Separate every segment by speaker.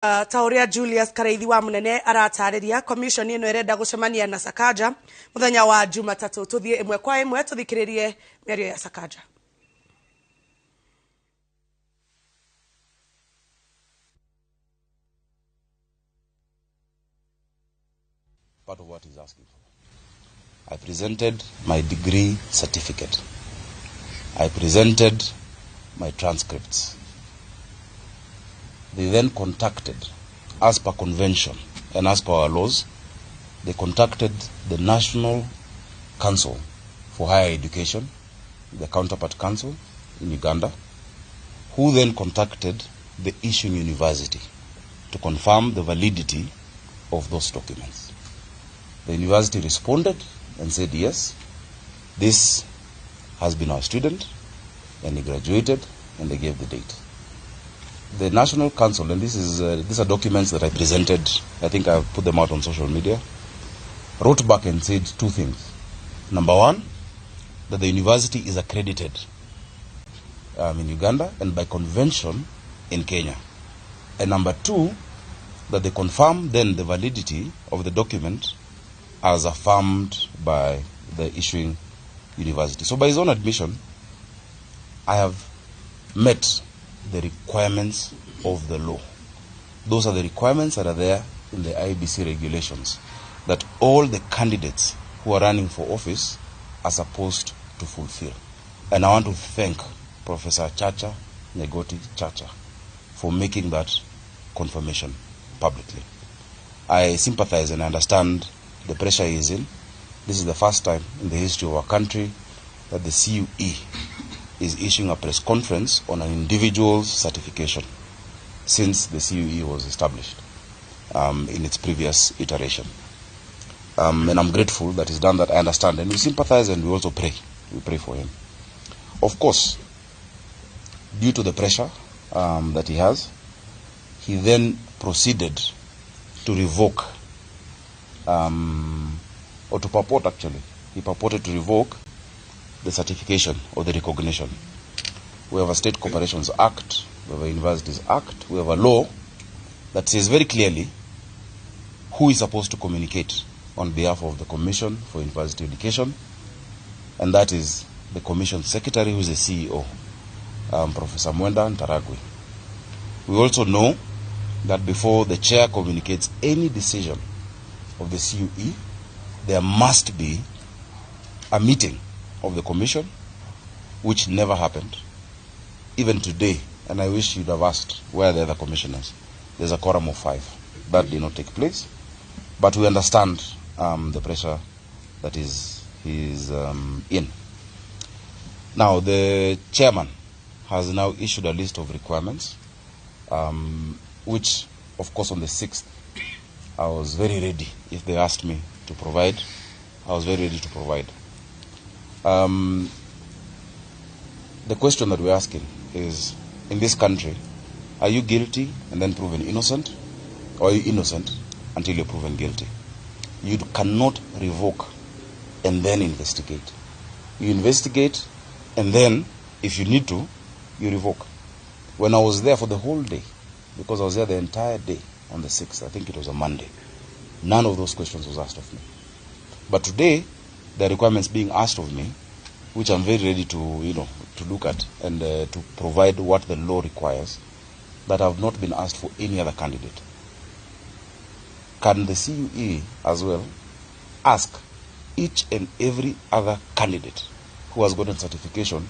Speaker 1: Tauria Julius Kareithi wa munene aratariria commission ino irenda gucemania na Sakaja muthenya wa Jumatatu. Tuthie imwe kwa imwe tuthikiririe mĩario ya Sakaja.
Speaker 2: Part of what he's asking for. I presented my degree certificate. I presented my transcripts. They then contacted, as per convention and as per our laws, they contacted the National Council for Higher Education, the counterpart council in Uganda, who then contacted the issuing university to confirm the validity of those documents. The university responded and said, yes, this has been our student, and he graduated, and they gave the date. The National Council, and these are documents that I presented, I think I've put them out on social media, wrote back and said two things. Number one, that the university is accredited in Uganda and by convention in Kenya. And number two, that they confirm then the validity of the document as affirmed by the issuing university. So by his own admission, I have met the requirements of the law. Those are the requirements that are there in the IBC regulations that all the candidates who are running for office are supposed to fulfill. And I want to thank Professor Chacha, Nyegoti Chacha, for making that confirmation publicly. I sympathize and understand the pressure he is in. This is the first time in the history of our country that the CUE is issuing a press conference on an individual's certification since the CUE was established in its previous iteration. And I'm grateful that he's done that. I understand. And we sympathize and we also pray. We pray for him. Of course, due to the pressure that he has, he then proceeded to revoke, or to purport actually, he purported to revoke the certification or the recognition. We have a State Corporations Act, we have a Universities Act, we have a law that says very clearly who is supposed to communicate on behalf of the Commission for University Education, and that is the Commission Secretary, who is the CEO, Professor Mwenda Ntaragwi. We also know that before the chair communicates any decision of the CUE, there must be a meeting of the commission, which never happened. Even today, and I wish you'd have asked where are the other commissioners. There's a quorum of 5. That did not take place. But we understand the pressure that he's in. Now, the chairman has now issued a list of requirements, which, of course, on the 6th, I was very ready. If they asked me to provide, I was very ready to provide. The question that we're asking is, in this country, are you guilty and then proven innocent, or are you innocent until you're proven guilty? You cannot revoke and then investigate. You investigate and then, if you need to, you revoke. When I was there for the whole day, because I was there the entire day on the 6th, I think it was a Monday, none of those questions was asked of me. But today, the requirements being asked of me, which I'm very ready to, to look at and to provide what the law requires, that have not been asked for any other candidate. Can the CUE as well ask each and every other candidate who has gotten certification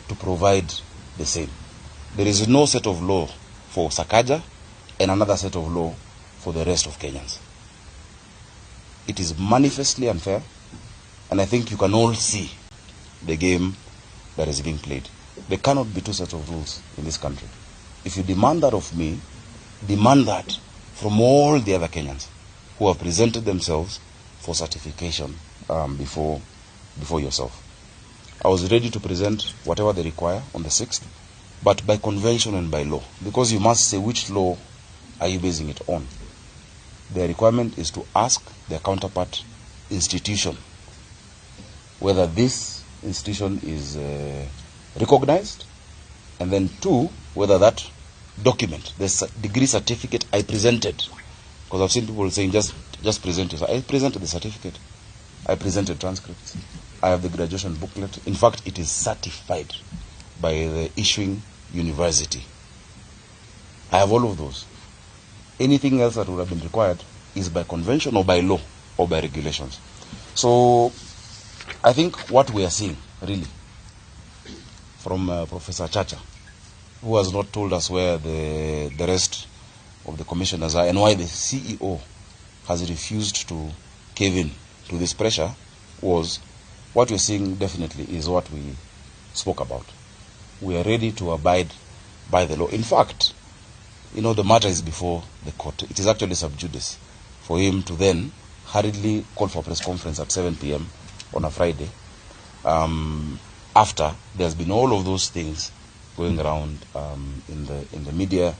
Speaker 2: to provide the same? There is no set of law for Sakaja and another set of law for the rest of Kenyans. It is manifestly unfair, and I think you can all see the game that is being played. There cannot be two sets of rules in this country. If you demand that of me, demand that from all the other Kenyans who have presented themselves for certification before yourself. I was ready to present whatever they require on the 6th, but by convention and by law, because you must say which law are you basing it on. Their requirement is to ask their counterpart institution whether this institution is recognized, and then 2, whether that document, the degree certificate I presented, because I've seen people saying just present it. I presented the certificate. I presented transcripts. I have the graduation booklet. In fact, it is certified by the issuing university. I have all of those. Anything else that would have been required is by convention or by law or by regulations. So I think what we are seeing, really, from Professor Chacha, who has not told us where the rest of the commissioners are and why the CEO has refused to cave in to this pressure, was what we're seeing definitely is what we spoke about. We are ready to abide by the law. In fact, the matter is before the court. It is actually sub judice for him to then hurriedly call for a press conference at 7 p.m. on a Friday, after there's been all of those things going around in the media,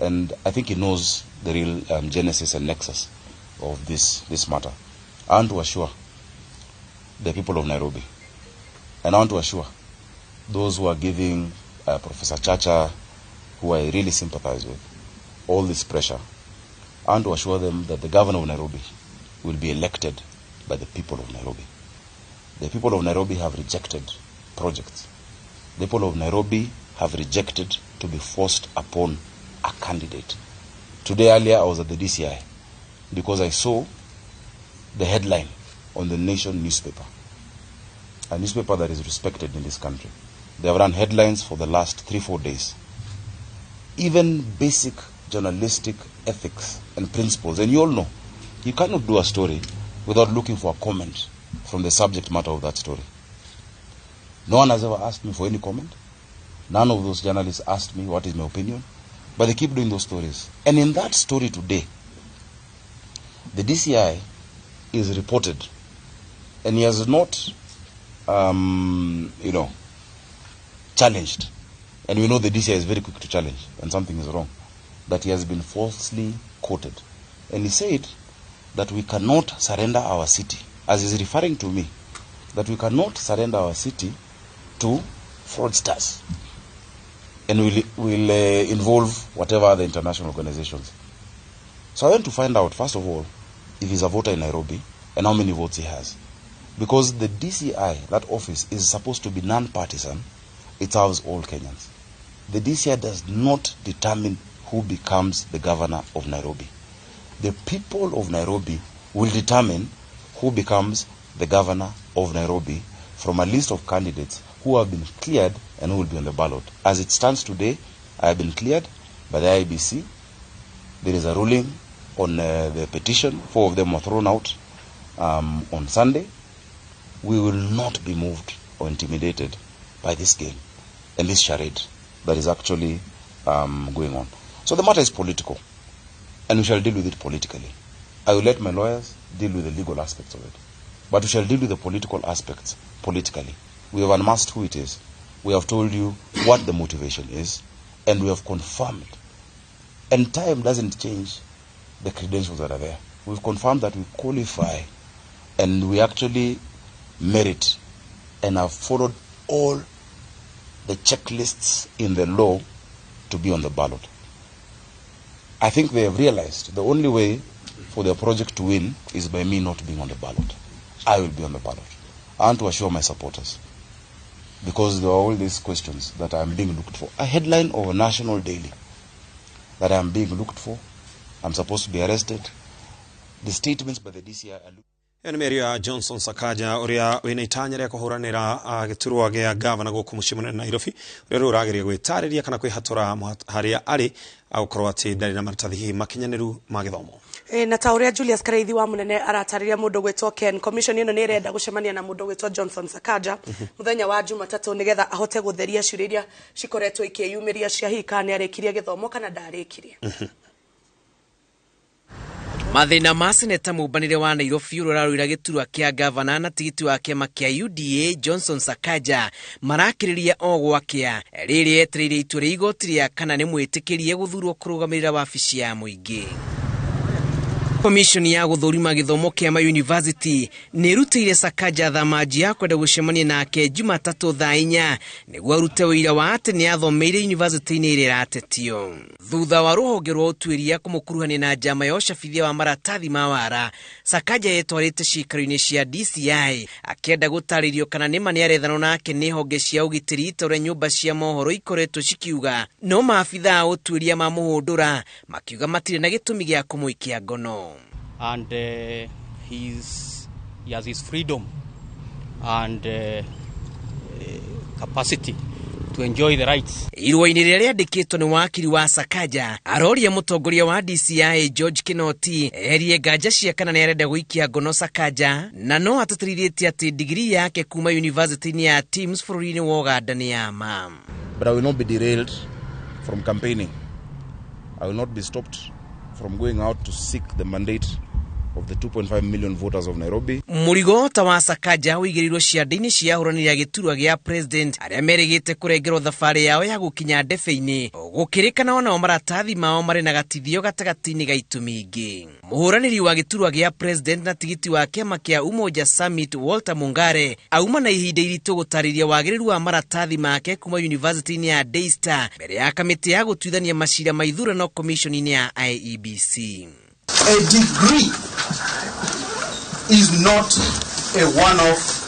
Speaker 2: and I think he knows the real genesis and nexus of this matter. I want to assure the people of Nairobi, and I want to assure those who are giving Professor Chacha, who I really sympathize with, all this pressure, I want to assure them that the governor of Nairobi will be elected by the people of Nairobi. The people of Nairobi have rejected projects. The people of Nairobi have rejected to be forced upon a candidate. Today, earlier, I was at the DCI because I saw the headline on the Nation newspaper, a newspaper that is respected in this country. They have run headlines for the last 3-4 days. Even basic journalistic ethics and principles, and you all know, you cannot do a story without looking for a comment from the subject matter of that story. No one has ever asked me for any comment. None of those journalists asked me what is my opinion, but they keep doing those stories. And in that story today, the DCI is reported, and he has not, challenged. And we know the DCI is very quick to challenge when something is wrong, that he has been falsely quoted. And he said that we cannot surrender our city, as he's referring to me, that we cannot surrender our city to fraudsters, and will involve whatever other international organizations. So I want to find out, first of all, if he's a voter in Nairobi and how many votes he has. Because the DCI, that office, is supposed to be non-partisan. It serves all Kenyans. The DCI does not determine who becomes the governor of Nairobi. The people of Nairobi will determine who becomes the governor of Nairobi from a list of candidates who have been cleared and who will be on the ballot. As it stands today, I have been cleared by the IEBC. There is a ruling on the petition. 4 of them were thrown out on Sunday. We will not be moved or intimidated by this game and this charade that is actually going on. So the matter is political, and we shall deal with it politically. I will let my lawyers deal with the legal aspects of it, but we shall deal with the political aspects politically. We have unmasked who it is. We have told you what the motivation is, and we have confirmed. And time doesn't change the credentials that are there. We've confirmed that we qualify, and we actually merit and have followed all the checklists in the law to be on the ballot. I think they have realized the only way for their project to win is by me not being on the ballot. I will be on the ballot. I want to assure my supporters, because there are all these questions that I am being looked for. A headline of a national daily that I am being looked for. I'm supposed to be arrested. The statements by the DCI are
Speaker 3: Enemeria Johnson Sakaja uria wina itanya ria kuhuranira giturwa gia governor guku mucii munene Nairobi uria urageria gwitariria kana kwihatura haria ari agukorwo ati ndari na maratathi makinyaniru ma githomo.
Speaker 1: Na ta uria Julius Kareithi wa munene aratariria mundu gwitwo Ken, commission ino ni irenda gucemania na mundu gwitwo Johnson Sakaja muthenya wa Jumatatu nigetha ahote gutheria ciuria cikoretwo ikiyumiria cia hika ni arekirie githomo kana ndarikirie.
Speaker 4: Mathina ma seneta mubanire wa Nairobi urarwira giturwa kia governor na tigiti wa kiama kia UDA Johnson Sakaja marakiriria ogwakia riri etirire itua ria igoti ria kana ni mwitikirie guthurwo kurugamirira wabici ya muingi. Komishoni ya guthurima githomo kia ma university ni rutire Sakaja thamaji ya kwenda gucemania nake Jumatatu thaa 4 niguo arute wira wa ati ni athomeire university ni ire ratetio. Thutha wa ruhonge rwa utuiria kumukuruhania na njama ya ucabithia wa maratathi ma wara, Sakaja yetwarite cikaro-ini cia DCI akenda gutaririo kana nima ni arethano nake ni honge cia ugitiri itoria nyumba cia mohoro ikoretwo cikiuga, no maabitha utuiria ma muhundura makiuga matire na gitumi gia kumuikia ngono.
Speaker 5: And he has his freedom and capacity to enjoy the rights.
Speaker 4: Irwa-ini riria riandikitwo ni wakiri wa Sakaja aroria mutongoria wa DCI George Kinoti erie nganja cia kana ni arenda guikia ngono Sakaja na no atatiritie ati degree yake kuma university ya Teams bururi-ini wa Uganda ni ama.
Speaker 2: But I will not be derailed from campaigning. I will not be stopped from going out to seek the mandate of the 2.5 million voters of Nairobi.
Speaker 4: Murigo ta wa Sakaja wigirirwo ciande-ini cia huranira giturwa gia president aria merigite kurengerwo thabari yao ya gukinya ndebe-ini gukirikana ona maratathi mao mari na gatithio gatagati-ini ga itumi ingi. Muhuraniri wa giturwa gia president na tigiti wa kiama kia Umoja Summit Walter Mungare auma na ihinda iritu gutariria wagiriru wa maratathi make kuma university-ini ya Daystar mbere ya kamiti ya gutuithania macira ma ithurano commission-ini ya IEBC.
Speaker 6: A degree is not a one-off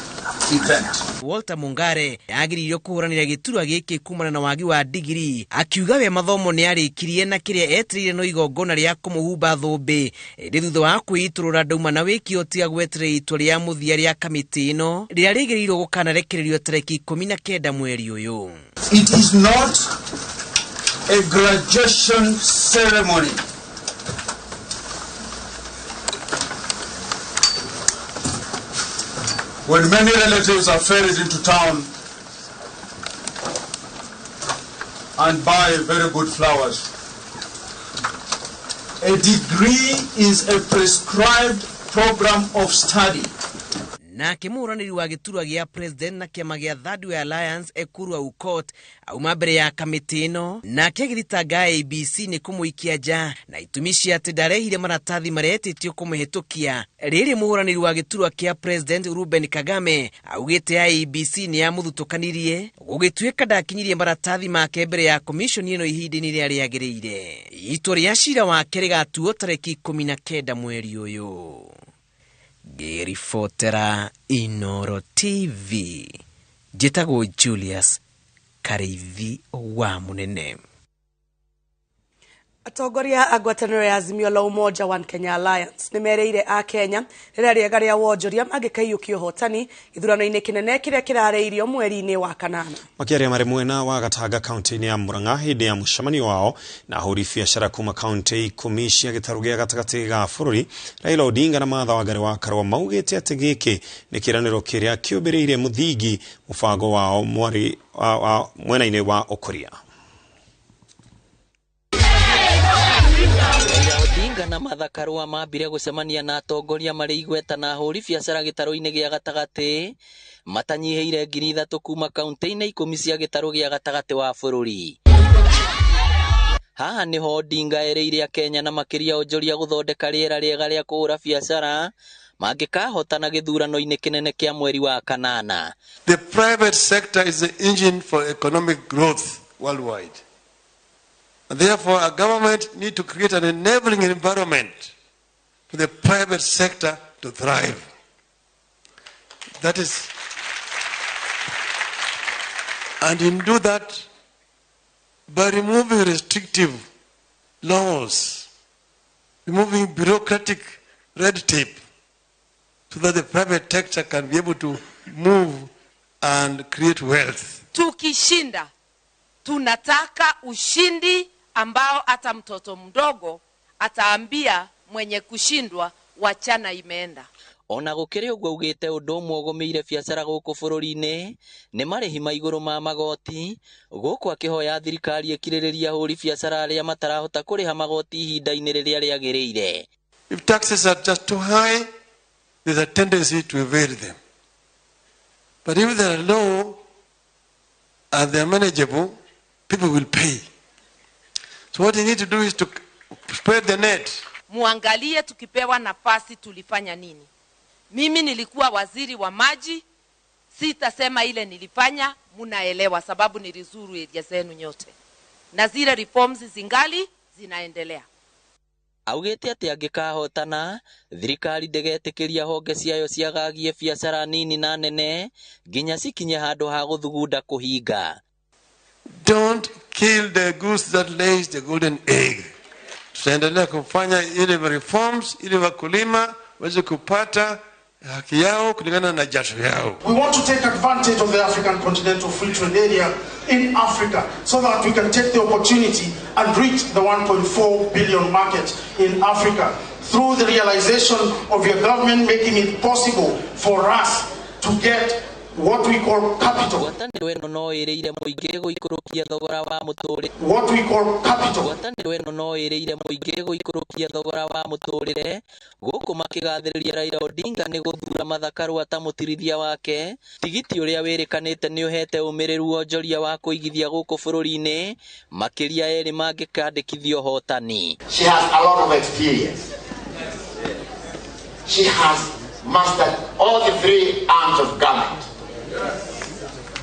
Speaker 6: event.
Speaker 4: Walter Mungare agiririo kuhuranira giturwa giki kumana na wagi wa degree akiuga we mathomo ni arikirie na kiria etirire no igongona ria kumuhumba thumbi indi thutha wa kwiturura ndauma na wiki otia gwetire itwa ria muthia ria kamiti ino ria rigirirwo gukanarekererio tariki 19 mweri uyu.
Speaker 6: It is not a graduation ceremony. When many relatives are ferried into town and buy very good flowers, a degree is a prescribed program of study.
Speaker 4: Na kimuraniri wa giturwa gia president na kiama gia Third Way Alliance Ekuru Aukot auma mbere ya kamiti ino na kegiritaga IEBC ni kumuikia ja na itumishi ati ndarehire maratathi maretitio kumuhitukia. Riri muhuraniri wa giturwa kia president Ruben Kagame augite IEBC ni amuthutukanirie gugituika ndakinyirie maratathi make mbere ya commission ino ihindi-ini ria riagiriire. Itwa ria cira wake rigatuo tariki 19 mweri uyu. Gerifotera Inoro TV Jitago Julius Karithi wa Munene.
Speaker 1: Atongoria a ngwatanĩro ya Azimio la Umoja One Kenya Alliance nimereire a Kenya rĩrĩa rĩega rĩa wonjoria magĩkaiyũkia ũhotani ithurano-inĩ kĩnene kĩrĩa kĩrareirio mweri-inĩ wa kanana.
Speaker 3: Makiaria marĩ mwena wa Gatanga kaunti-inĩ ya Murang'a hĩndĩ ya mũcemanio wao na ahũri biacara kuma kaunti 10 cia gĩtarũ gĩa gatagatĩ ga bũrũri, Raila Odinga na Martha Wangari wa Karua maugĩte atĩ gĩkĩ nĩ kĩranĩro kĩrĩa kĩũmbĩrĩire mũthingi mũbango wao mwena-inĩ wa ũkũria.
Speaker 7: Odinga na Martha Karua mambire gucemania na atongoria marĩ igweta na ahũri biacara gĩtarũ-inĩ gĩa gatagatĩ matanyiheire 3,000 kuma kaunti-inĩ 10 cia gĩtarũ gĩa gatagatĩ wa bũrũri. Haha niho Odinga ereire Kenya na makĩria onjoria gũthondeka rĩera rĩega rĩa kũhũra biacara mangĩkahotana gĩthurano-inĩ kĩnene kĩa mweri wa kanana.
Speaker 8: The private sector is the engine for economic growth worldwide. And therefore, a government needs to create an enabling environment for the private sector to thrive. That is, and in do that by removing restrictive laws, removing bureaucratic red tape, so that the private sector can be able to move and create wealth.
Speaker 9: Tukishinda, tunataka ushindi ambao hata mtoto mdogo ataambia mwenye kushindwa wachana imeenda.
Speaker 7: Ona gũkĩrĩ ũguo augĩte ũndũ ũmwe ũgũmĩire biacara gũkũ bũrũri-inĩ nĩ marĩhi ma igũrũ ma magoti, gũkũ akĩhoya thirikari ĩkirĩrĩria ahũri biacara arĩa matarahota kũrĩha magoti ihinda-inĩ rĩrĩa rĩagĩrĩire.
Speaker 8: If taxes are just too high, there's a tendency to evade them. But if they are low and they are manageable, people will pay. So what you need to do is to spread the net.
Speaker 9: muangalie tukipewa nafasi tulifanya nini. Mimi nilikuwa waziri wa maji, sitasema ile nilifanya, munaelewa sababu nilizuru area zenu nyote. Na zile reforms zingali zinaendelea.
Speaker 7: Augete ati angikahotana thirikari ndegetekeria honge ciayo ciagagie biacara nini na nene nginya cikinye handu ha guthugunda kuhinga.
Speaker 8: Don't kill the goose that lays the golden egg. Tutaendelea kufanya ile reforms ili wakulima waweze kupata haki yao kulingana na jasho yao.
Speaker 6: We want to take advantage of the African Continental Free Trade Area in Africa so that we can take the opportunity and reach the 1.4 billion market in Africa through the realization of your government making it possible for us to get what we call capital. What we call capital.
Speaker 7: Guku makigathiriria Raila Odinga ni guthura mathakaru atamutirithia wake tigiti uria wirikanite ni uhete umiriru wonjoria wa kuigithia guku bururi-ini makiria eri mangikandikithio hotani.
Speaker 10: She has a lot of experience. She has mastered all the three arms of government.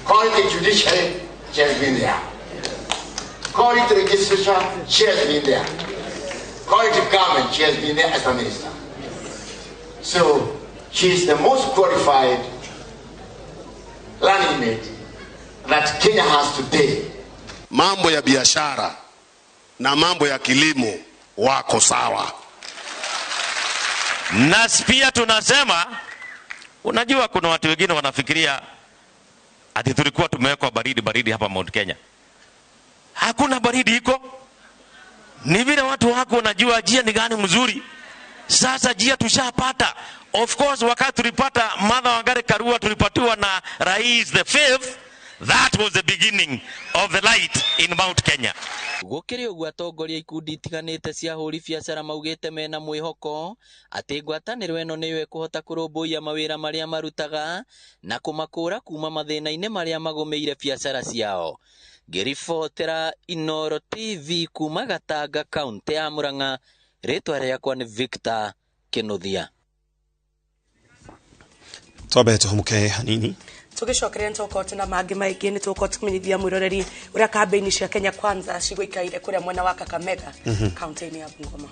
Speaker 10: Call it the judiciary, she has been there. Call it the legislature, she has been there. Call it the government, she has been there as a minister. So she is the most qualified running mate that Kenya has today.
Speaker 11: Mambo ya biashara na mambo ya kilimo wako sawa.
Speaker 12: Na pia tunasema, unajua kuna watu wengine wanafikiria ati tulikuwa tumewekwa baridi hapa Mount Kenya. Hakuna baridi iko. Ni vile watu wako wanajua jia ni gani mzuri. Sasa jia tushapata. Of course wakati tulipata Martha Wangari Karua tulipatiwa na Rais the 5th, that was the beginning of the light in Mount Kenya.
Speaker 7: Gukiri uguo atongoria ikundi itiganite cia huri biacara maugite mena mwihoko ati ngwataniro eno niwe kuhota kurumbuia mawira maria marutaga na kumakura kuma mathina-ini maria magomeire biacara ciao. Ngiribotera Inooro TV kuma Gatanga, kaunti ya Murang'a, ritwa riakwa ni Victor Kinuthia.
Speaker 3: Twabe tuhumuke hanini
Speaker 1: tugicokeria ntokoti na mangi maingĩ nĩ tũkoti kũmenyithia mwĩroreri ũrĩa kambĩini cia Kenya Kwanza cigũikaire kũrĩa mwena wa Kakamega kaunti-inĩ ya Bungoma.